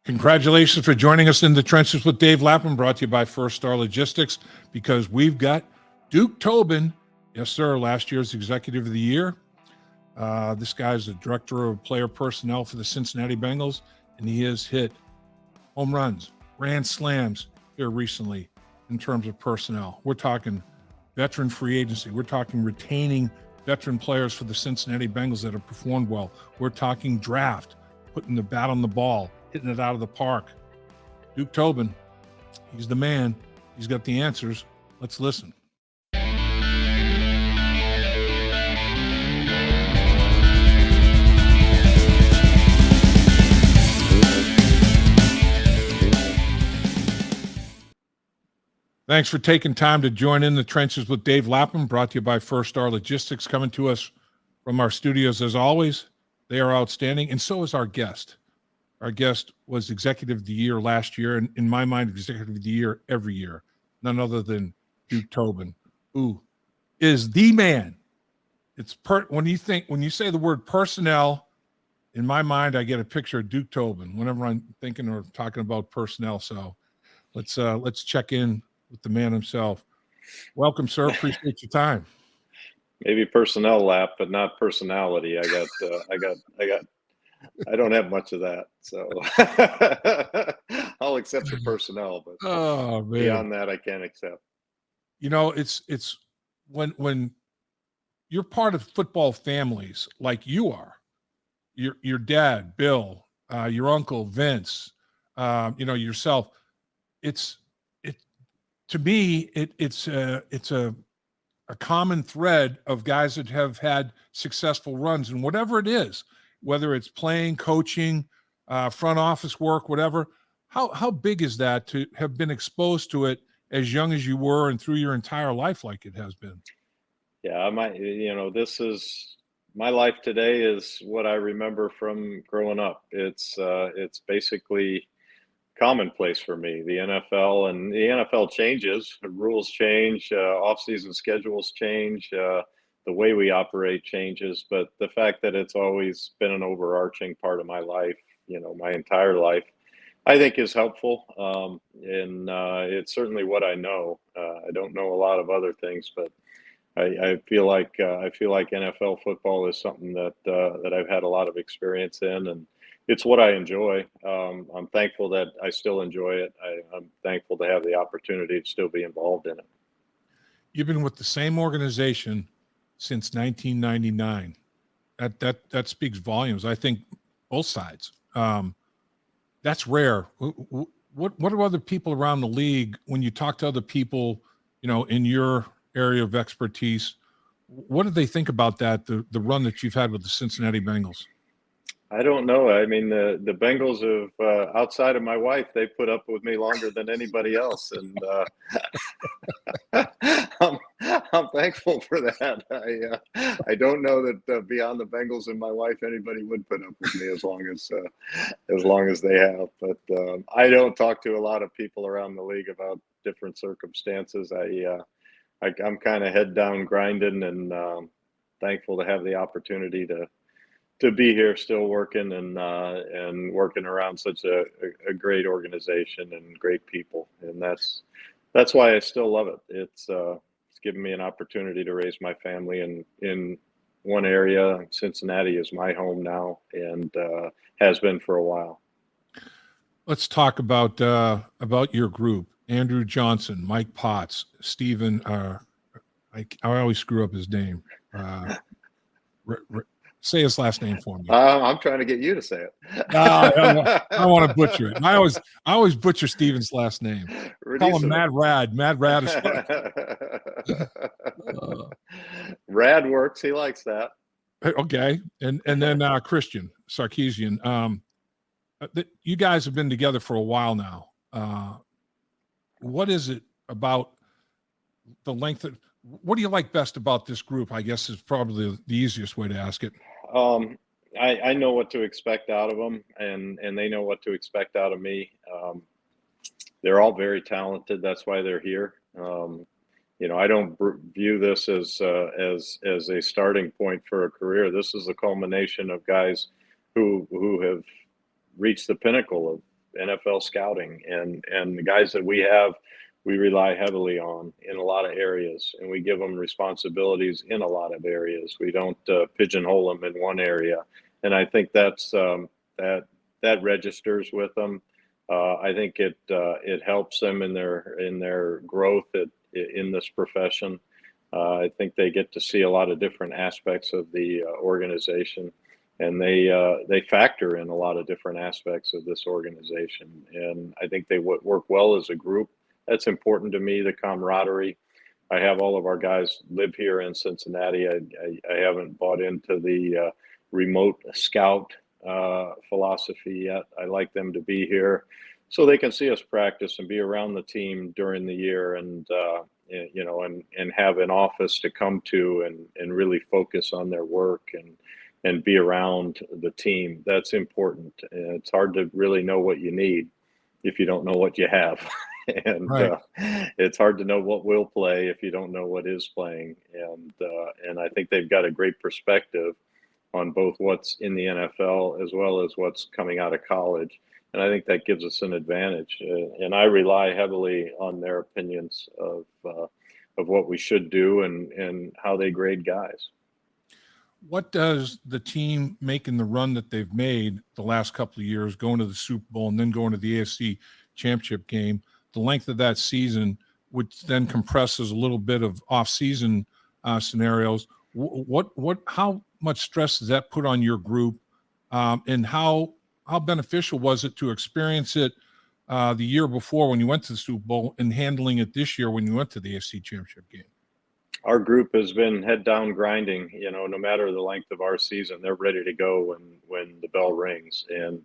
Congratulations for joining us in the trenches with Dave Lapham, brought to you by First Star Logistics, because we've got Duke Tobin. Yes, sir, last year's Executive of the Year. This guy's the Director of Player Personnel for the Cincinnati Bengals, and he has hit home runs, grand slams here recently in terms of personnel. We're talking veteran free agency. We're talking retaining veteran players for the Cincinnati Bengals that have performed well. We're talking draft, putting the bat on the ball, hitting it out of the park. Duke Tobin, he's the man. He's got the answers. Let's listen. Thanks for taking time to join in the trenches with Dave Lapham, brought to you by First Star Logistics, coming to us from our studios as always. They are outstanding, and so is our guest. Our guest was Executive of the Year last year, and in my mind, Executive of the Year every year. None other than Duke Tobin, who is the man. It's when you say the word personnel, in my mind, I get a picture of Duke Tobin whenever I'm thinking or talking about personnel. So let's check in with the man himself. Welcome, sir. Appreciate your time. Maybe personnel lap, but not personality. I don't have much of that, so I'll accept the personnel, but beyond that, I can't accept. You know, it's when you're part of football families like you are. Your dad, Bill, your uncle Vince, yourself. To me, it's a common thread of guys that have had successful runs, and whatever it is, whether it's playing, coaching, front office work, whatever. How big is that to have been exposed to it as young as you were and through your entire life like it has been? Yeah, this is my life today is what I remember from growing up. It's basically commonplace for me. The NFL changes, the rules change, off-season schedules change, the way we operate changes. But the fact that it's always been an overarching part of my life, my entire life, I think is helpful. And it's certainly what I know. I don't know a lot of other things, but I feel like NFL football is something that I've had a lot of experience in, and it's what I enjoy. I'm thankful that I still enjoy it. I'm thankful to have the opportunity to still be involved in it. You've been with the same organization since 1999. That speaks volumes. I think both sides. That's rare. What do other people around the league, when you talk to other people, in your area of expertise, what do they think about that, the run that you've had with the Cincinnati Bengals? I don't know. I mean, the Bengals have, outside of my wife, they put up with me longer than anybody else, and I'm thankful for that. I don't know that beyond the Bengals and my wife, anybody would put up with me as long as they have. But I don't talk to a lot of people around the league about different circumstances. I'm kind of head down grinding, and thankful to have the opportunity to be here still working and working around such a great organization and great people. And that's why I still love it. It's given me an opportunity to raise my family in one area. Cincinnati is my home now, and has been for a while. Let's talk about your group. Andrew Johnson, Mike Potts, Stephen, I always screw up his name. Say his last name for me. I'm trying to get you to say it. I want to butcher it. I always butcher Steven's last name. Call him Mad Rad. Mad Rad is Rad works. He likes that. Okay, and then Christian Sarkeesian. You guys have been together for a while now. What is it about the length of? What do you like best about this group? I guess is probably the easiest way to ask it. I know what to expect out of them, and they know what to expect out of me. They're all very talented. That's why they're here. I don't view this as a starting point for a career. This is a culmination of guys who have reached the pinnacle NFL scouting, and the guys that we have, we rely heavily on in a lot of areas, and we give them responsibilities in a lot of areas. We don't pigeonhole them in one area, and I think that's that registers with them. I think it helps them in their growth in this profession. I think they get to see a lot of different aspects of the organization, and they factor in a lot of different aspects of this organization. And I think they work well as a group. That's important to me. The camaraderie. I have all of our guys live here in Cincinnati. I haven't bought into the remote scout philosophy yet. I like them to be here so they can see us practice and be around the team during the year, and and have an office to come to and really focus on their work and be around the team. That's important. And it's hard to really know what you need if you don't know what you have. And Right. it's hard to know what will play if you don't know what is playing. And I think they've got a great perspective on both what's in the NFL as well as what's coming out of college. And I think that gives us an advantage. And I rely heavily on their opinions of what we should do and how they grade guys. What does the team making the run that they've made the last couple of years, going to the Super Bowl and then going to the AFC Championship game, the length of that season, which then compresses a little bit of off-season scenarios, how much stress does that put on your group, and how beneficial was it to experience it the year before when you went to the Super Bowl and handling it this year when you went to the AFC Championship game? Our group has been head down grinding. No matter the length of our season, they're ready to go when the bell rings, and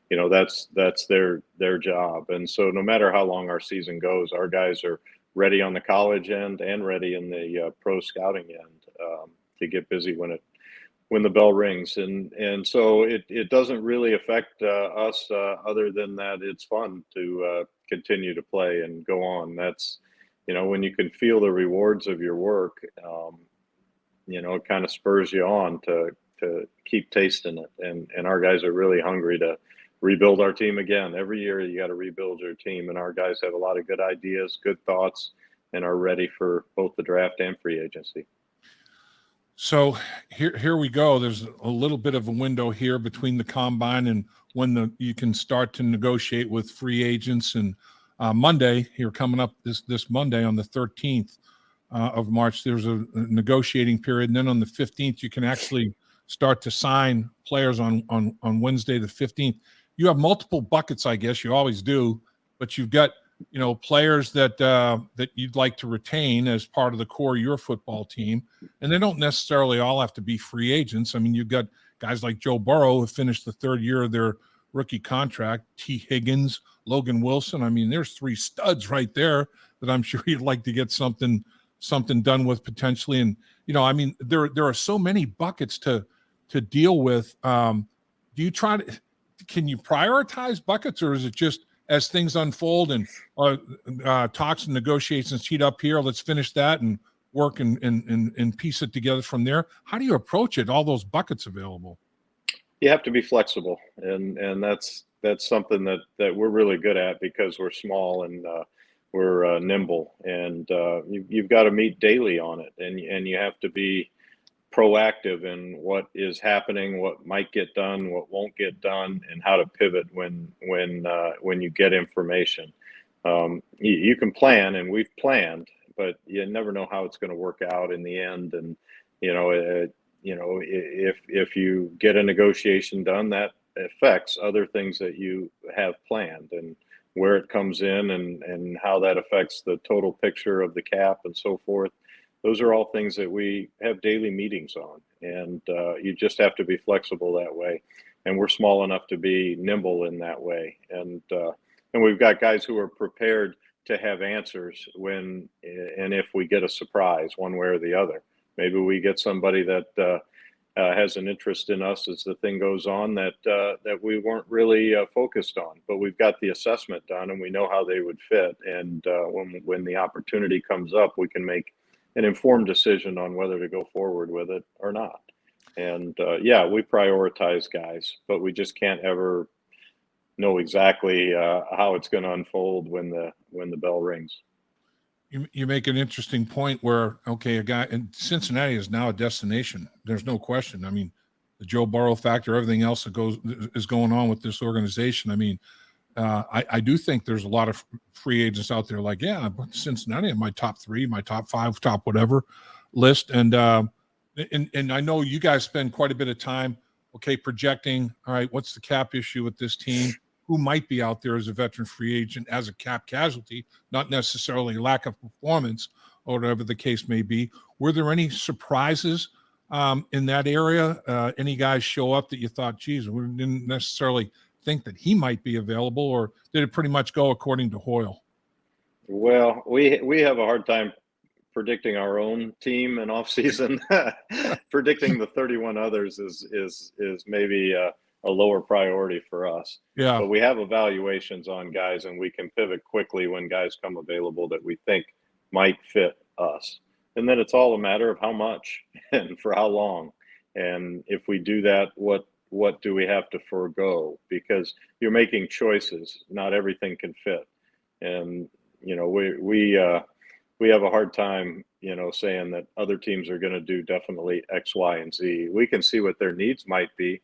that's their job. And so no matter how long our season goes, our guys are ready on the college end and ready in the pro scouting end to get busy when the bell rings. And so it doesn't really affect us other than that it's fun to continue to play and go on. That's when you can feel the rewards of your work, it kind of spurs you on to keep tasting it. And our guys are really hungry to rebuild our team again. Every year you got to rebuild your team, and our guys have a lot of good ideas, good thoughts, and are ready for both the draft and free agency. So here we go. There's a little bit of a window here between the combine and when you can start to negotiate with free agents. And Monday, here coming up this Monday on the 13th of March, there's a negotiating period. And then on the 15th, you can actually start to sign players on Wednesday the 15th. You have multiple buckets, I guess. You always do, but you've got players that you'd like to retain as part of the core of your football team, and they don't necessarily all have to be free agents. I mean, you've got guys like Joe Burrow who finished the third year of their rookie contract, Tee Higgins, Logan Wilson. I mean, there's three studs right there that I'm sure you'd like to get something done with potentially. And I mean, there are so many buckets to deal with. Do you can you prioritize buckets, or is it just as things unfold and talks and negotiations heat up here, let's finish that and work and piece it together from there? How do you approach it, all those buckets available? You have to be flexible, and that's something that we're really good at because we're small and we're nimble, and you've got to meet daily on it, and you have to be proactive in what is happening, what might get done, what won't get done, and how to pivot when you get information. You can plan, and we've planned, but you never know how it's going to work out in the end. And if you get a negotiation done, that affects other things that you have planned, and where it comes in, and how that affects the total picture of the cap and so forth. Those are all things that we have daily meetings on, and you just have to be flexible that way. And we're small enough to be nimble in that way. And we've got guys who are prepared to have answers when and if we get a surprise one way or the other. Maybe we get somebody that has an interest in us as the thing goes on that we weren't really focused on, but we've got the assessment done and we know how they would fit. And when the opportunity comes up, we can make an informed decision on whether to go forward with it or not. And we prioritize guys, but we just can't ever know exactly how it's going to unfold when the bell rings. You make an interesting point where, okay, a guy in Cincinnati is now a destination. There's no question. I mean, the Joe Burrow factor, everything else that is going on with this organization. I mean, I do think there's a lot of free agents out there like, yeah, Cincinnati in my top 3, my top 5, top whatever list. And I know you guys spend quite a bit of time, okay, projecting, all right, what's the cap issue with this team? Who might be out there as a veteran free agent as a cap casualty, not necessarily lack of performance or whatever the case may be. Were there any surprises in that area? Any guys show up that you thought, geez, we didn't necessarily think that he might be available, or did it pretty much go according to Hoyle? Well, we have a hard time predicting our own team in off season. Predicting the 31 others is maybe a lower priority for us. Yeah. But we have evaluations on guys, and we can pivot quickly when guys come available that we think might fit us. And then it's all a matter of how much and for how long. And if we do that, what do we have to forego? Because you're making choices. Not everything can fit. And we have a hard time, saying that other teams are going to do definitely X, Y, and Z. We can see what their needs might be,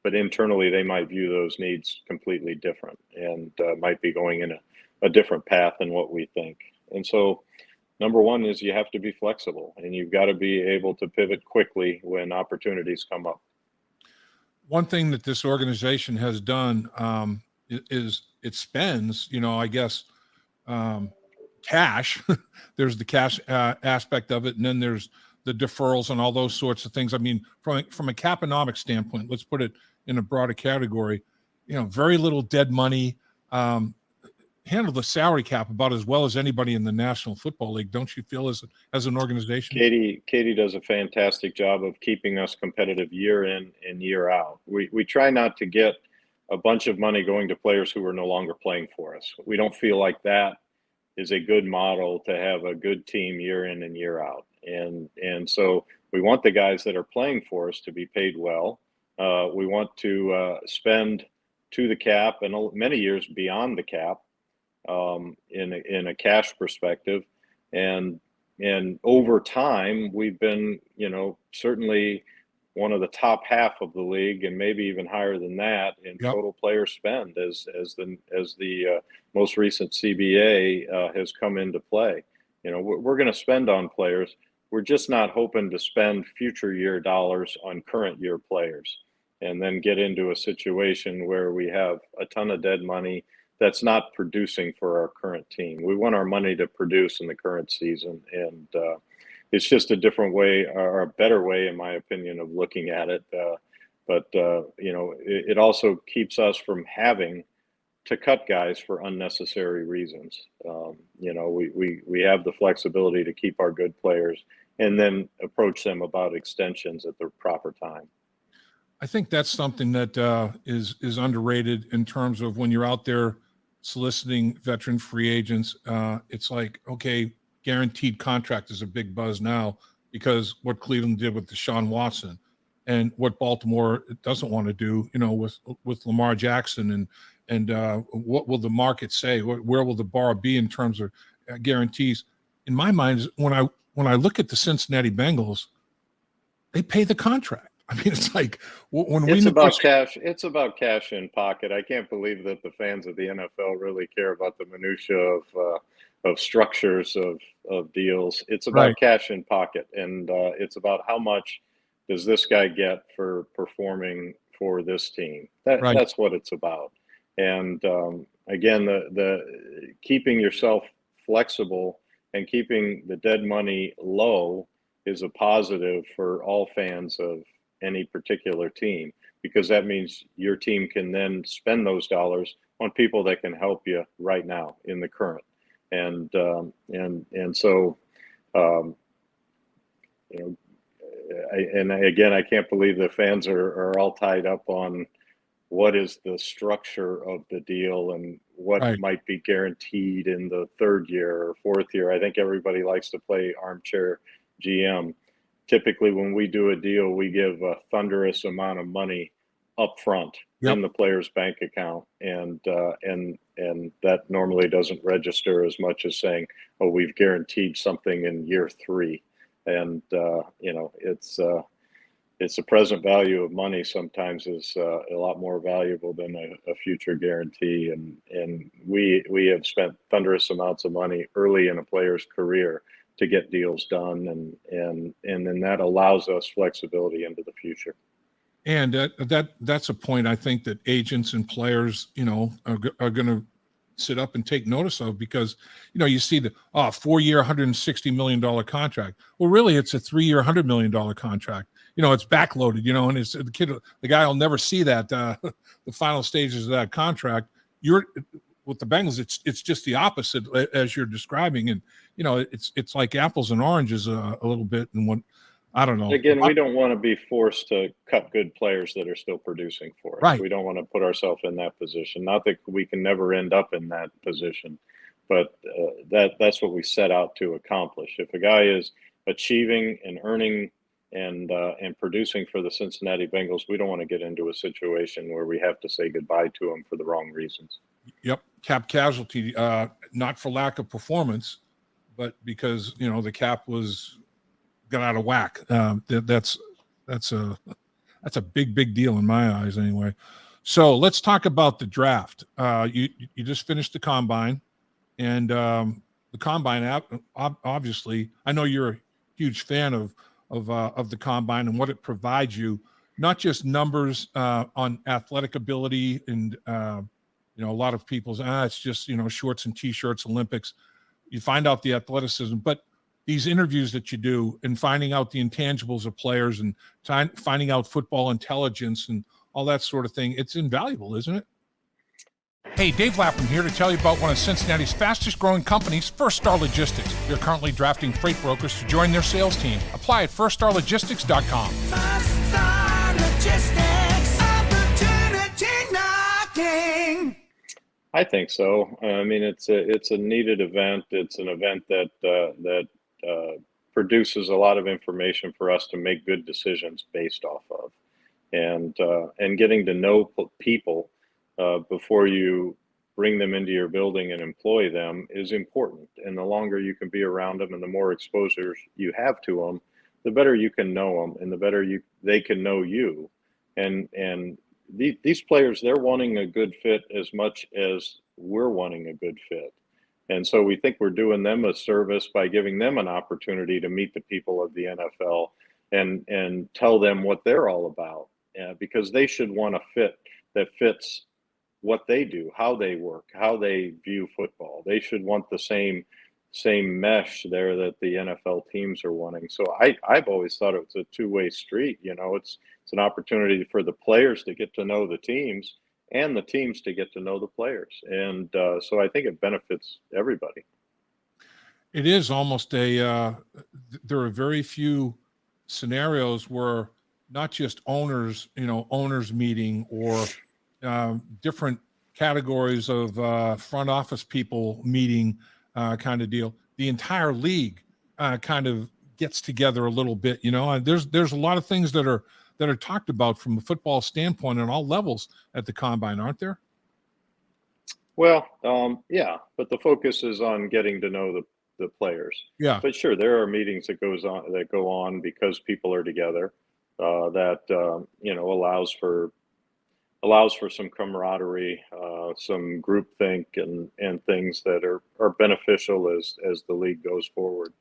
but internally they might view those needs completely different and might be going in a different path than what we think. And so, number one is you have to be flexible, and you've got to be able to pivot quickly when opportunities come up. One thing that this organization has done is it spends, I guess, cash. There's the cash aspect of it, and then there's the deferrals and all those sorts of things. I mean, from a caponomic standpoint, let's put it in a broader category. Very little dead money. Handle the salary cap about as well as anybody in the National Football League, don't you feel, as an organization? Katie does a fantastic job of keeping us competitive year in and year out. We try not to get a bunch of money going to players who are no longer playing for us. We don't feel like that is a good model to have a good team year in and year out. And so we want the guys that are playing for us to be paid well. We want to spend to the cap and many years beyond the cap in a cash perspective. And over time, we've been, certainly one of the top half of the league, and maybe even higher than that in total player spend as the most recent CBA has come into play. We're going to spend on players. We're just not hoping to spend future year dollars on current year players and then get into a situation where we have a ton of dead money that's not producing for our current team. We want our money to produce in the current season, and it's just a different way, or a better way, in my opinion, of looking at it. But it also keeps us from having to cut guys for unnecessary reasons. We have the flexibility to keep our good players and then approach them about extensions at the proper time. I think that's something that is underrated in terms of when you're out there soliciting veteran free agents. It's like, okay, guaranteed contract is a big buzz now because what Cleveland did with Deshaun Watson and what Baltimore doesn't want to do, with Lamar Jackson and what will the market say? Where will the bar be in terms of guarantees? In my mind, when I look at the Cincinnati Bengals, they pay the contract. I mean, it's like when it's about cash. It's about cash in pocket. I can't believe that the fans of the NFL really care about the minutia of structures of deals. It's about cash in pocket, and it's about how much does this guy get for performing for this team. That's what it's about. And again, the keeping yourself flexible and keeping the dead money low is a positive for all fans of any particular team, because that means your team can then spend those dollars on people that can help you right now in the current. And so again, I can't believe the fans are all tied up on what is the structure of the deal and what might be guaranteed in the third year or fourth year. I think everybody likes to play armchair GM. Typically, when we do a deal, we give a thunderous amount of money up front Yep. in the player's bank account, and that normally doesn't register as much as saying, "Oh, we've guaranteed something in year 3," and it's the present value of money sometimes is a lot more valuable than a future guarantee, and we have spent thunderous amounts of money early in a player's career to get deals done, and then that allows us flexibility into the future. And that's a point I think that agents and players, are going to sit up and take notice of, because, you see the 4-year, $160 million contract. Well, really, it's a 3-year, $100 million contract. It's backloaded, and it's the guy will never see that, the final stages of that contract. With the Bengals, it's just the opposite as you're describing. And, it's like apples and oranges a little bit. And what, I don't know. Again, we don't want to be forced to cut good players that are still producing for us. Right. We don't want to put ourselves in that position. Not that we can never end up in that position, but that's what we set out to accomplish. If a guy is achieving and earning and producing for the Cincinnati Bengals, we don't want to get into a situation where we have to say goodbye to him for the wrong reasons. Yep, cap casualty, not for lack of performance, but because the cap got out of whack. That's a big deal in my eyes, anyway. So let's talk about the draft. You just finished the combine, and the combine obviously, I know you're a huge fan of the combine and what it provides you, not just numbers on athletic ability and a lot of people's it's just shorts and t-shirts, Olympics. You find out the athleticism, but these interviews that you do and finding out the intangibles of players and finding out football intelligence and all that sort of thing, it's invaluable, isn't it? Hey, Dave Lapham here to tell you about one of Cincinnati's fastest growing companies, First Star Logistics. They're currently drafting freight brokers to join their sales team. Apply at firststarlogistics.com. First Star Logistics, opportunity knocking. I think so. I mean, it's a needed event. It's an event that produces a lot of information for us to make good decisions based off of, and getting to know people before you bring them into your building and employ them is important. And the longer you can be around them and the more exposure you have to them, the better you can know them and the better they can know you. And these players, they're wanting a good fit as much as we're wanting a good fit. And so we think we're doing them a service by giving them an opportunity to meet the people of the NFL and tell them what they're all about, because they should want a fit that fits what they do, how they work, how they view football. They should want the same mesh there that the NFL teams are wanting. So I've always thought it was a two-way street. It's an opportunity for the players to get to know the teams and the teams to get to know the players. And so I think it benefits everybody. It is almost there are very few scenarios where not just owners meeting or different categories of front office people meeting kind of deal. The entire league kind of gets together a little bit, and there's a lot of things that are talked about from a football standpoint on all levels at the combine, aren't there? Well, yeah, but the focus is on getting to know the players. Yeah. But sure, there are meetings that go on because people are together. That allows for some camaraderie, some groupthink, and things that are beneficial as the league goes forward.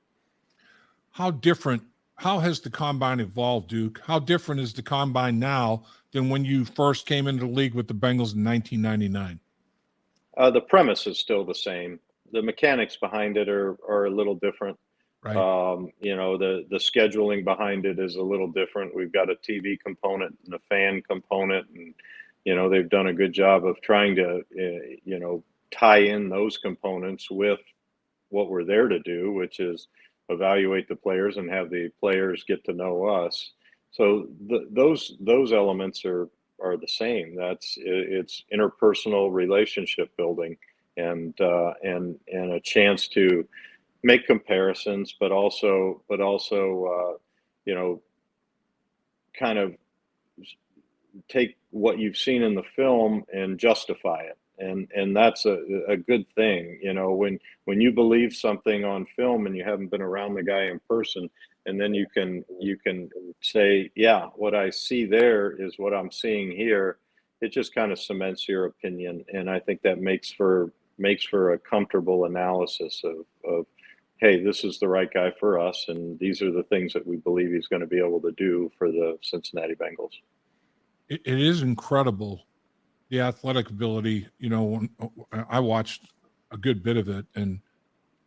How has the combine evolved, Duke? How different is the combine now than when you first came into the league with the Bengals in 1999? The premise is still the same. The mechanics behind it are a little different. Right. The scheduling behind it is a little different. We've got a TV component and a fan component, and they've done a good job of trying to tie in those components with what we're there to do, which is evaluate the players and have the players get to know us. So those elements are the same. It's interpersonal relationship building and a chance to make comparisons, but also kind of take what you've seen in the film and justify it. And that's a good thing, when you believe something on film and you haven't been around the guy in person, and then you can say, yeah, what I see there is what I'm seeing here. It just kind of cements your opinion, and I think that makes for a comfortable analysis of hey, this is the right guy for us, and these are the things that we believe he's going to be able to do for the Cincinnati Bengals. It is incredible, the athletic ability. When I watched a good bit of it, and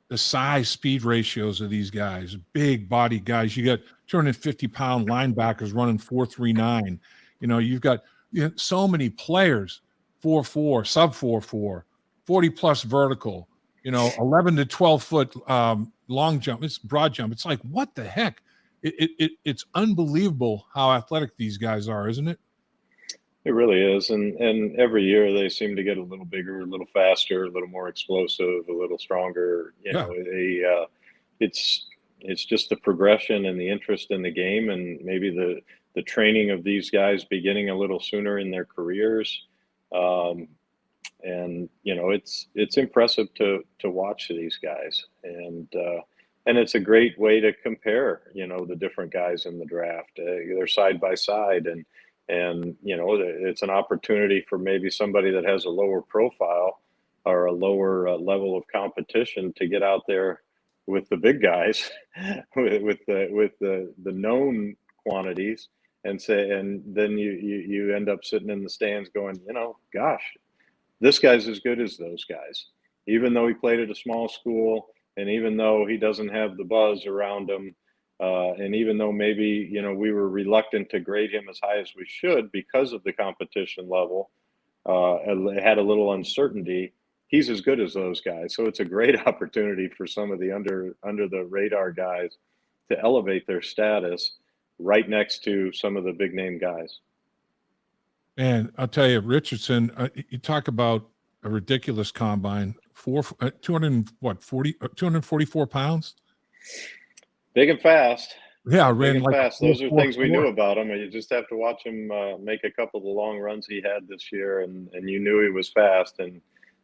the size speed ratios of these guys, big body guys. You got 250-pound linebackers running 4.39. You've got so many players, 4.4, sub 4.4, 40+ vertical, 11 to 12 foot long jump. It's broad jump. It's like, what the heck? It's unbelievable how athletic these guys are, isn't it? It really is, and every year they seem to get a little bigger, a little faster, a little more explosive, a little stronger. It's just the progression and the interest in the game, and maybe the training of these guys beginning a little sooner in their careers. And it's impressive to watch these guys, and it's a great way to compare the different guys in the draft. They're side by side, and it's an opportunity for maybe somebody that has a lower profile or a lower level of competition to get out there with the big guys, with the known quantities, and then you end up sitting in the stands going, gosh, this guy's as good as those guys, even though he played at a small school, and even though he doesn't have the buzz around him. And even though maybe, we were reluctant to grade him as high as we should because of the competition level, it had a little uncertainty, he's as good as those guys. So it's a great opportunity for some of the under the radar guys to elevate their status right next to some of the big name guys. And I'll tell you, Richardson, you talk about a ridiculous combine, 244 pounds. Big and fast. Yeah, Big ran and like fast. Those are things we 4.44. knew about him. You just have to watch him make a couple of the long runs he had this year, and you knew he was fast, and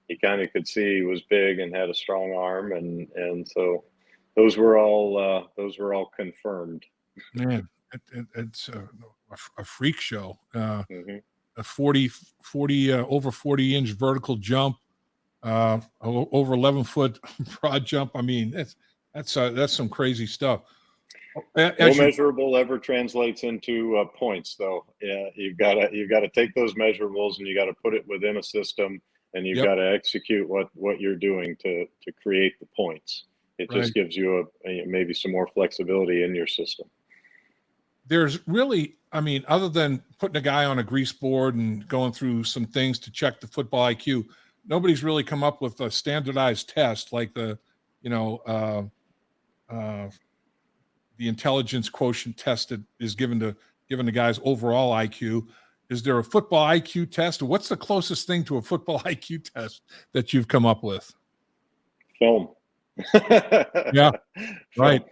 you kind of could see he was big and had a strong arm, and so those were all confirmed. Man, it's a freak show. Mm-hmm. A 40 over 40-inch vertical jump, over 11-foot broad jump. I mean, that's some crazy stuff. No measurable ever translates into points, though. Yeah, you've got to take those measurables and you got to put it within a system, and you've got to execute what you're doing to create the points. It just gives you maybe some more flexibility in your system. There's really, I mean, other than putting a guy on a grease board and going through some things to check the football IQ, nobody's really come up with a standardized test like the intelligence quotient test that is given to guys' overall IQ. Is there a football IQ test? Or what's the closest thing to a football IQ test that you've come up with? Film. Yeah, right.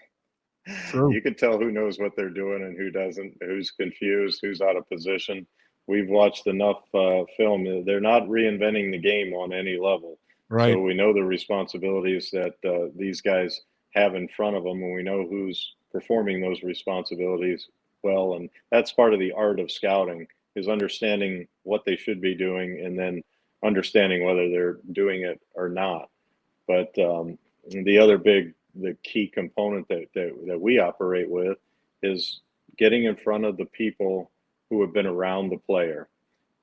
True. You can tell who knows what they're doing and who doesn't, who's confused, who's out of position. We've watched enough film. They're not reinventing the game on any level. Right. So we know the responsibilities that these guys have in front of them, and we know who's performing those responsibilities well. And that's part of the art of scouting, is understanding what they should be doing and then understanding whether they're doing it or not. But the key component that we operate with is getting in front of the people who have been around the player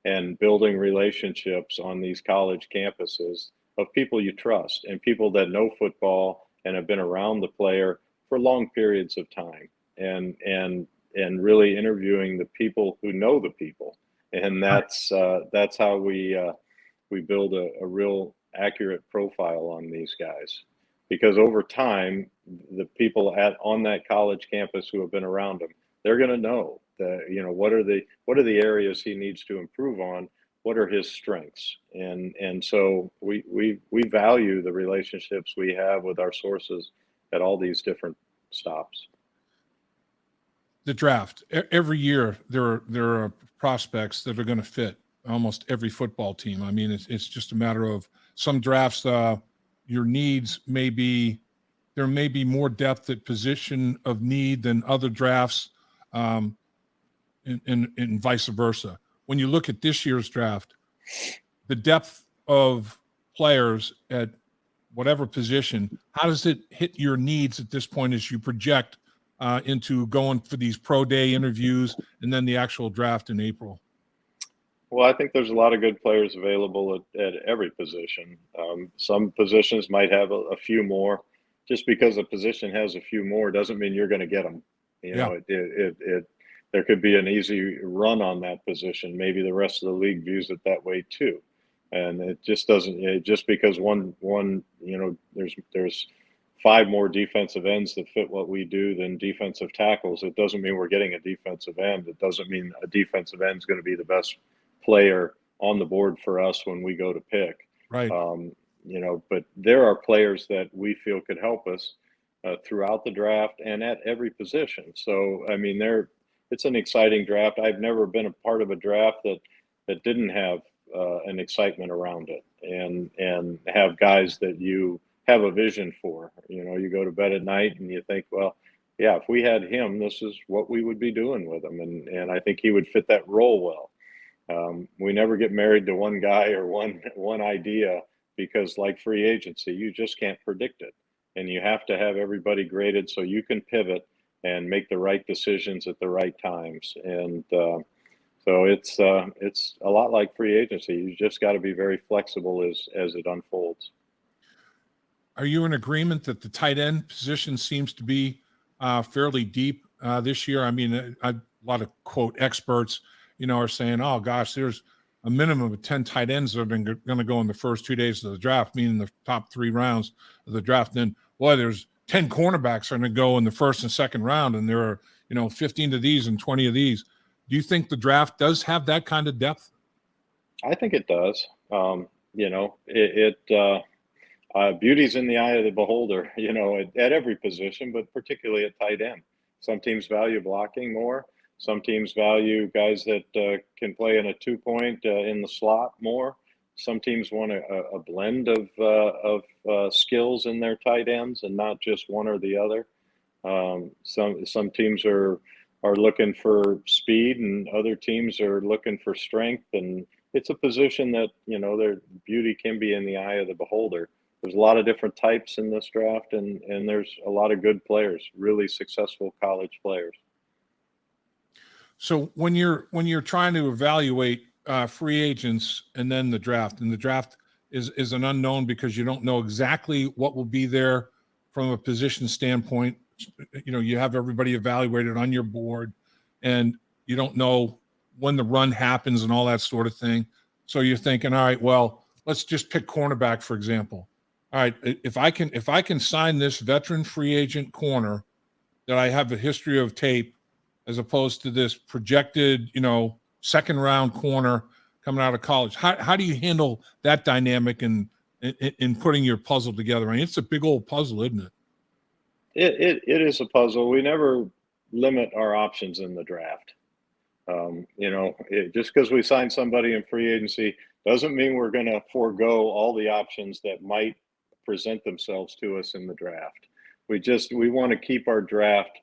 and building relationships on these college campuses of people you trust and people that know football and have been around the player for long periods of time, and really interviewing the people who know the people. And that's how we build a real accurate profile on these guys. Because over time, the people on that college campus who have been around him, they're going to know that, what are the areas he needs to improve on, what are his strengths, and so we value the relationships we have with our sources at all these different stops. the draft. Every year there are prospects that are going to fit almost every football team. I mean, it's just a matter of some drafts. Your needs may be there may be more depth at position of need than other drafts, and vice versa. When you look at this year's draft, the depth of players at whatever position, how does it hit your needs at this point as you project into going for these pro day interviews and then the actual draft in April? Well, I think there's a lot of good players available at every position. Some positions might have a few more. Just because a position has a few more doesn't mean you're going to get them. You Yeah. know, there could be an easy run on that position. Maybe the rest of the league views it that way too. And it just doesn't, just because one, there's 5 more defensive ends that fit what we do than defensive tackles. It doesn't mean we're getting a defensive end. It doesn't mean a defensive end is going to be the best player on the board for us when we go to pick. Right. But there are players that we feel could help us throughout the draft and at every position. So, I mean, it's an exciting draft. I've never been a part of a draft that didn't have an excitement around it and have guys that you have a vision for. You go to bed at night and you think, well, yeah, if we had him, this is what we would be doing with him. And I think he would fit that role well. We never get married to one guy or one idea, because like free agency, you just can't predict it. And you have to have everybody graded so you can pivot and make the right decisions at the right times. And so it's a lot like free agency. You just got to be very flexible as it unfolds. Are you in agreement that the tight end position seems to be fairly deep this year? I mean, a lot of quote experts, are saying, oh gosh, there's a minimum of 10 tight ends that are going to go in the first 2 days of the draft, meaning the top 3 rounds of the draft. Then, boy, there's 10 cornerbacks are going to go in the first and second round, and there are 15 of these and 20 of these. Do you think the draft does have that kind of depth? I think it does. Beauty's in the eye of the beholder, at every position, but particularly at tight end. Some teams value blocking more. Some teams value guys that can play in a 2-point in the slot more. Some teams want a blend of skills in their tight ends and not just one or the other. Some teams are looking for speed, and other teams are looking for strength. And it's a position that their beauty can be in the eye of the beholder. There's a lot of different types in this draft, and there's a lot of good players, really successful college players. So when you're trying to evaluate free agents and then the draft, and the draft is an unknown because you don't know exactly what will be there from a position standpoint. You have everybody evaluated on your board, and you don't know when the run happens and all that sort of thing. So you're thinking, all right, well, let's just pick cornerback, for example. All right, if I can sign this veteran free agent corner that I have a history of tape, as opposed to this projected, second round corner coming out of college. How do you handle that dynamic in putting your puzzle together? I mean, it's a big old puzzle, isn't it? It is a puzzle. We never limit our options in the draft. Just because we sign somebody in free agency doesn't mean we're going to forego all the options that might present themselves to us in the draft. We want to keep our draft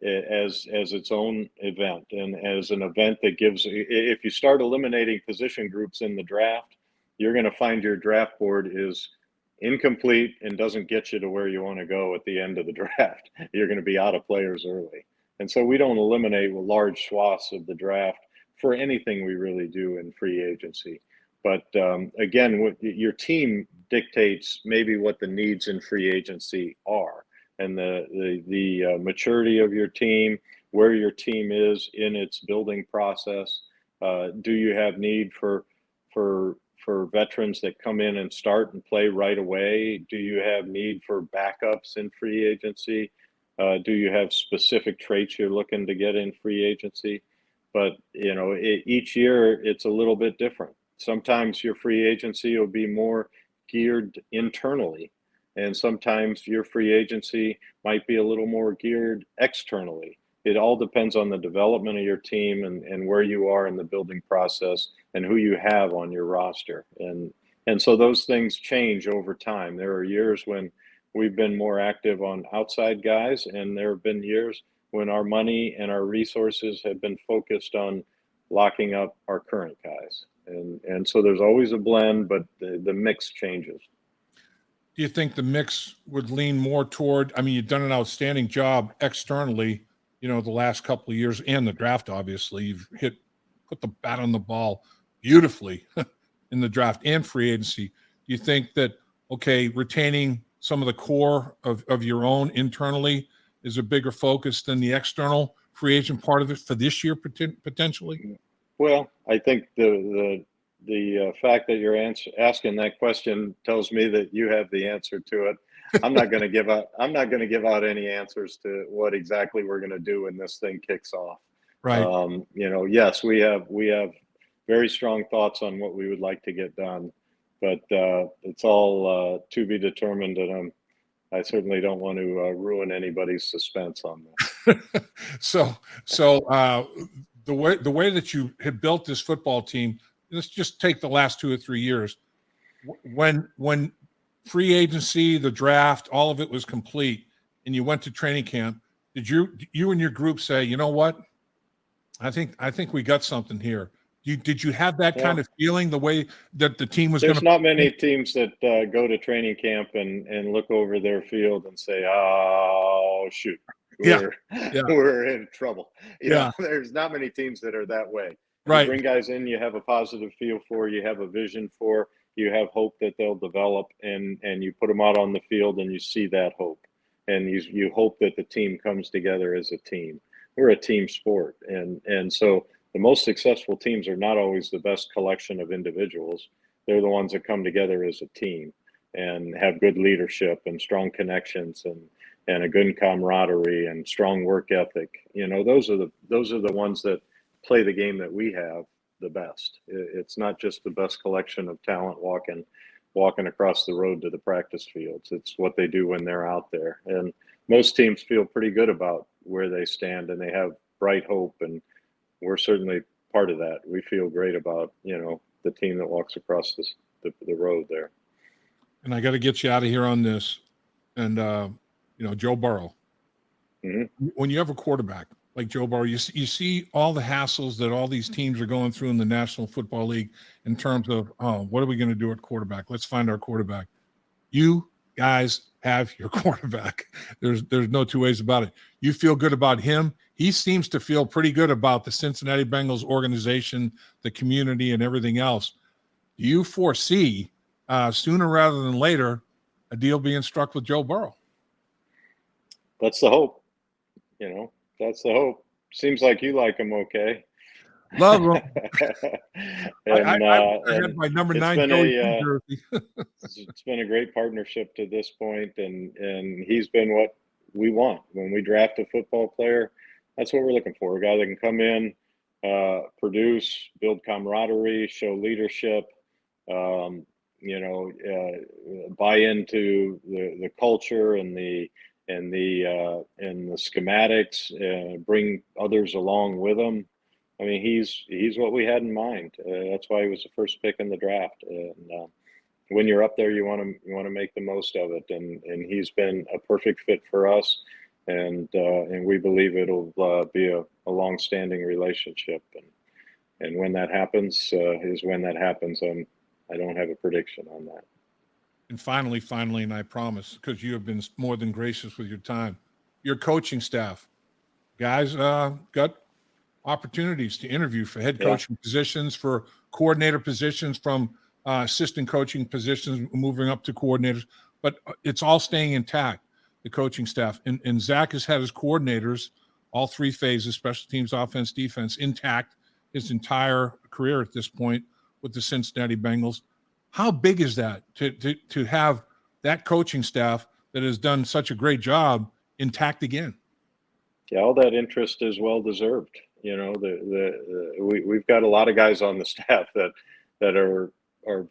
as its own event, and as an event that gives. If you start eliminating position groups in the draft, you're going to find your draft board is incomplete and doesn't get you to where you want to go at the end of the draft. You're going to be out of players early. And so we don't eliminate large swaths of the draft for anything we really do in free agency. But again, your team dictates maybe what the needs in free agency are, and the maturity of your team, where your team is in its building process. Do you have need for veterans that come in and start and play right away? Do you have need for backups in free agency? Do you have specific traits you're looking to get in free agency? But each year it's a little bit different. Sometimes your free agency will be more geared internally, and sometimes your free agency might be a little more geared externally. it all depends on the development of your team and where you are in the building process and who you have on your roster. And so those things change over time. There are years when we've been more active on outside guys, and there have been years when our money and our resources have been focused on locking up our current guys. And so there's always a blend, but the mix changes. Do you think the mix would lean more toward, I mean, you've done an outstanding job externally, the last couple of years and the draft, obviously. You've put the bat on the ball beautifully in the draft and free agency. Do you think that, okay, retaining some of the core of your own internally is a bigger focus than the external free agent part of it for this year potentially? Well, I think the fact that you're asking that question tells me that you have the answer to it. I'm not going to give out any answers to what exactly we're going to do when this thing kicks off. Right. Yes, we have very strong thoughts on what we would like to get done, but it's all to be determined, and I certainly don't want to ruin anybody's suspense on this. So the way that you had built this football team, let's just take the last 2 or 3 years. When free agency, the draft, all of it was complete, and you went to training camp, did you and your group say, you know what? I think we got something here. Did you have that kind of feeling the way that the team was going to? There's not many teams that go to training camp and look over their field and say, "Oh shoot, we're in trouble." There's not many teams that are that way. Right. You bring guys in, you have a positive feel for, you have a vision for, you have hope that they'll develop, and you put them out on the field and you see that hope, and you hope that the team comes together as a team. We're a team sport, and so the most successful teams are not always the best collection of individuals. They're the ones that come together as a team and have good leadership and strong connections and a good camaraderie and strong work ethic. Those are the ones that play the game that we have the best. It's not just the best collection of talent walking across the road to the practice fields. It's what they do when they're out there. And most teams feel pretty good about where they stand, and they have bright hope, and we're certainly part of that. We feel great about, the team that walks across the road there. And I got to get you out of here on this. And, Joe Burrow. Mm-hmm. When you have a quarterback like Joe Burrow, you see all the hassles that all these teams are going through in the National Football League in terms of, what are we going to do at quarterback? Let's find our quarterback. You guys have your quarterback. There's no two ways about it. You feel good about him. He seems to feel pretty good about the Cincinnati Bengals organization, the community, and everything else. Do you foresee sooner rather than later a deal being struck with Joe Burrow? That's the hope. That's the hope. Seems like you like him okay. Love him. I had my number 9 jersey. It's been a great partnership to this point, and he's been what we want. When we draft a football player, that's what we're looking for. A guy that can come in, produce, build camaraderie, show leadership, buy into the culture and the schematics, bring others along with him. I mean, he's what we had in mind. That's why he was the first pick in the draft. And when you're up there, you want to make the most of it. And he's been a perfect fit for us. And we believe it'll be a long-standing relationship. And when that happens, is when that happens. I don't have a prediction on that. And finally, and I promise, because you have been more than gracious with your time, your coaching staff, guys, got opportunities to interview for head coaching positions, for coordinator positions, from assistant coaching positions, moving up to coordinators, but it's all staying intact, the coaching staff. And Zach has had his coordinators, all 3 phases, special teams, offense, defense, intact his entire career at this point with the Cincinnati Bengals. How big is that to have that coaching staff that has done such a great job intact again? Yeah, all that interest is well deserved. We've got a lot of guys on the staff that are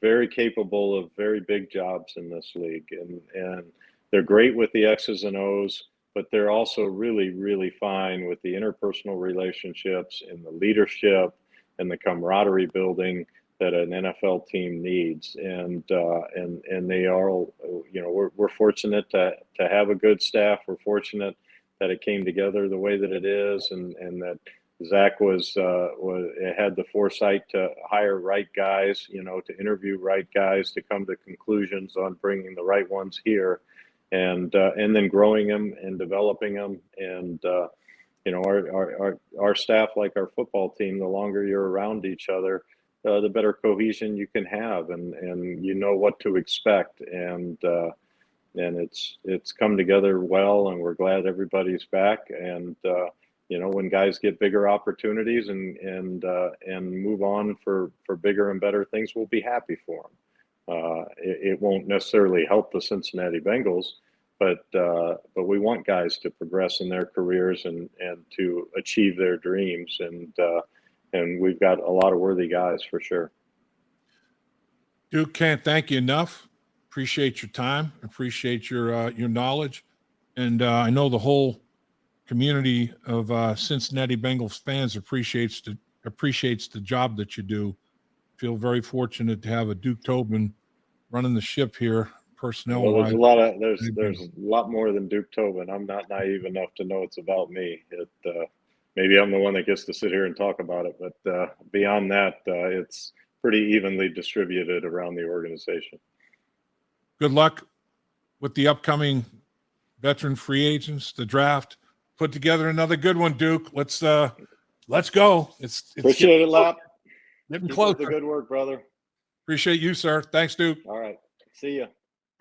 very capable of very big jobs in this league, and they're great with the X's and O's. but they're also really, really fine with the interpersonal relationships and the leadership and the camaraderie building that an NFL team needs. And they are, we're fortunate to have a good staff. We're fortunate that it came together the way that it is, and that Zach had the foresight to hire right guys, to interview right guys, to come to conclusions on bringing the right ones here, and then growing them and developing them. And our staff, like our football team, the longer you're around each other, the better cohesion you can have, and you know what to expect. And it's come together well, and we're glad everybody's back. And when guys get bigger opportunities and move on for bigger and better things, we'll be happy for them. It won't necessarily help the Cincinnati Bengals, but we want guys to progress in their careers and to achieve their dreams. And we've got a lot of worthy guys for sure. Duke, can't thank you enough. Appreciate your time. Appreciate your knowledge. And I know the whole community of Cincinnati Bengals fans appreciates the job that you do. Feel very fortunate to have a Duke Tobin running the ship here, personnel. Well, there's a lot more than Duke Tobin. I'm not naive enough to know it's about me. Maybe I'm the one that gets to sit here and talk about it, but beyond that, it's pretty evenly distributed around the organization. Good luck with the upcoming veteran free agents, the draft. Put together another good one, Duke. Let's go. It's Appreciate it, Lap. Getting Keep closer. up the good work, brother. Appreciate you, sir. Thanks, Duke. All right. See ya.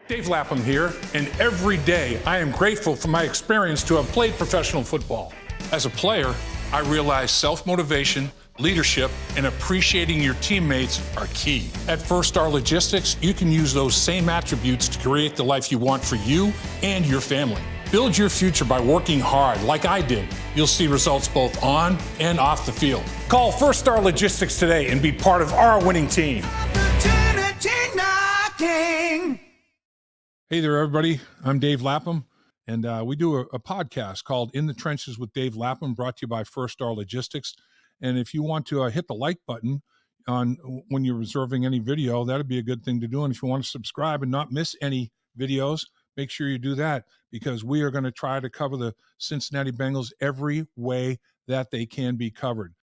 Dave Lapham here, and every day I am grateful for my experience to have played professional football. As a player, I realized self-motivation, leadership, and appreciating your teammates are key. At First Star Logistics, you can use those same attributes to create the life you want for you and your family. Build your future by working hard like I did. You'll see results both on and off the field. Call First Star Logistics today and be part of our winning team. Opportunity knocking. Hey there, everybody. I'm Dave Lapham, and we do a podcast called In the Trenches with Dave Lapham, brought to you by First Star Logistics. And if you want to hit the like button on when you're reserving any video, that'd be a good thing to do. And if you want to subscribe and not miss any videos, make sure you do that, because we are going to try to cover the Cincinnati Bengals every way that they can be covered.